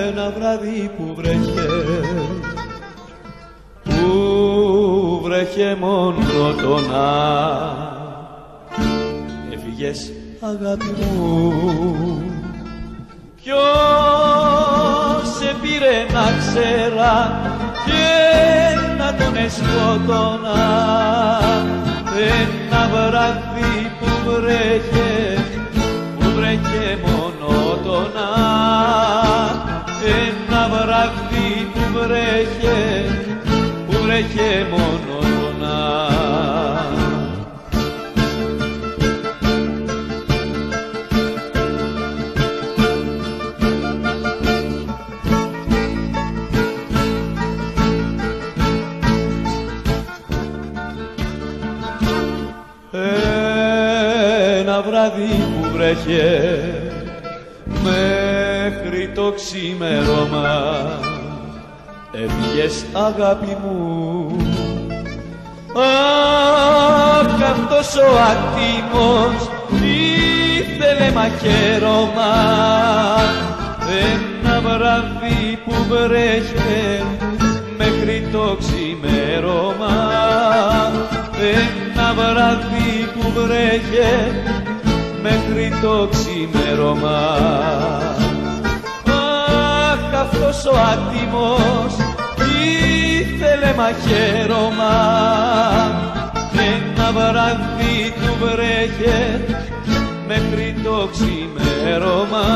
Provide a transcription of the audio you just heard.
Ένα βράδυ που βρέχε μονότονα, έφυγες αγάπη μου. Ποιος σε πήρε να ξέρα και να τον εσκότωνα? Ένα βράδυ που βρέχε μονότονα, ένα βράδυ που βρέχε μονότονα. Ένα βράδυ που βρέχε μέχρι το ξημέρωμα, έφυγες αγάπη μου. Αχ, αυτός ο άτιμος ήθελε μαχαίρωμα. Ένα βράδυ που βρέχε μέχρι το ξημέρωμα, ένα βράδυ που βρέχε μέχρι το ξημέρωμα. Αχ, αυτός ο άτιμος ήθελε μαχαίρωμα. Ένα βράδυ που βρέχε μέχρι το ξημέρωμα.